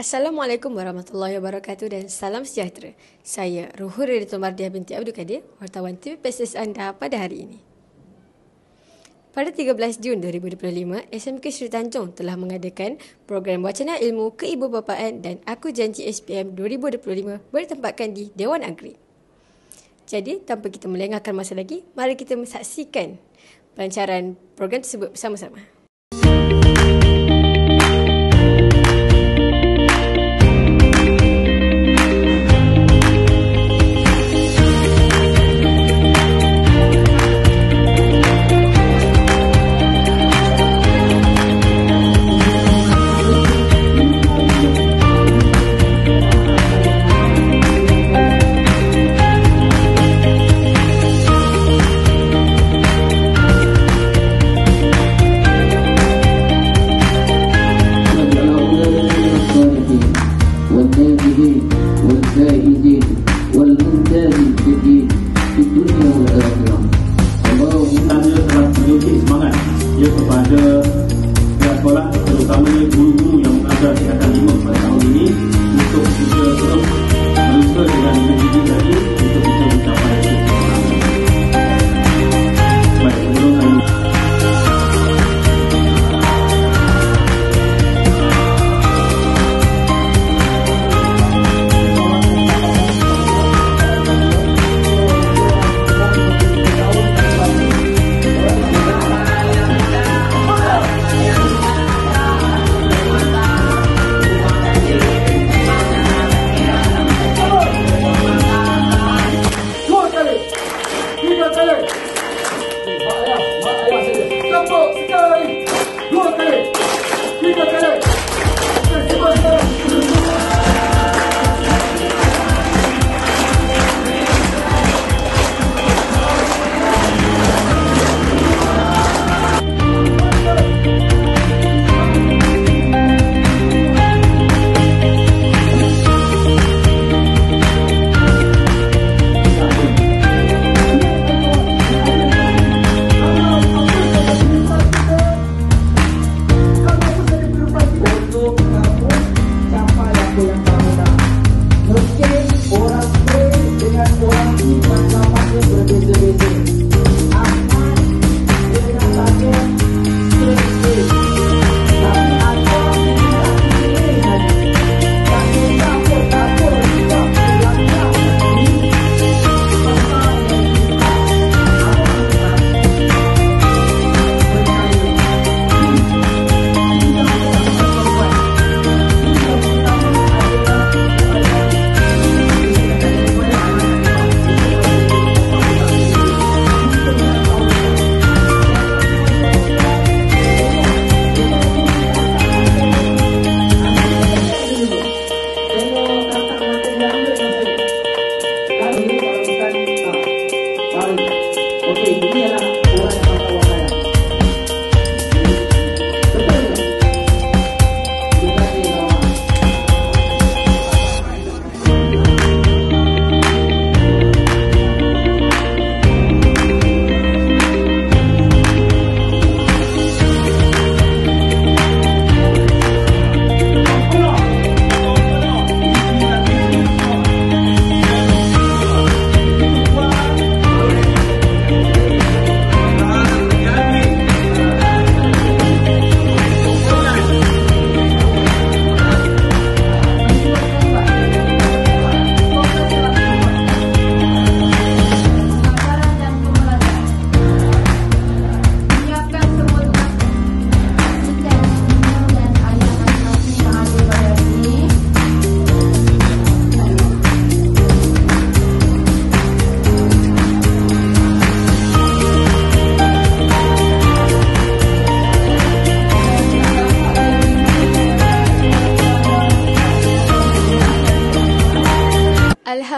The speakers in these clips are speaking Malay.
Assalamualaikum warahmatullahi wabarakatuh dan salam sejahtera. Saya Ruhur Dato' Mardiah binti Abdul Kadir, wartawan TV PSS anda pada hari ini. Pada 13 Jun 2025, SMK Sri Tanjung telah mengadakan program wacana ilmu keibubapaan dan Aku Janji SPM 2025 bertempatkan di Dewan Agri. Jadi, tanpa kita melengahkan masa lagi, mari kita menyaksikan pelancaran program tersebut bersama-sama. Kepada pihak sekolah, terutamanya guru-guru yang mengajar tingkatan 5 pada tahun ini, untuk kita terus berusaha dengan mendidik lagi untuk kita mencapai kesempatan. Baik, sebelum kami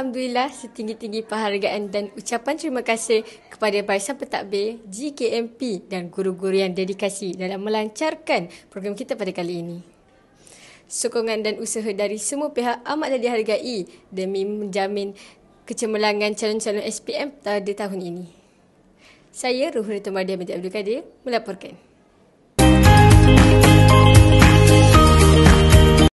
Alhamdulillah, setinggi-tinggi penghargaan dan ucapan terima kasih kepada barisan pentadbir, GKMP dan guru-guru yang dedikasi dalam melancarkan program kita pada kali ini. Sokongan dan usaha dari semua pihak amatlah dihargai demi menjamin kecemerlangan calon-calon SPM pada tahun ini. Saya Ruhur Dato' Mardiah binti Abdul Kadir melaporkan.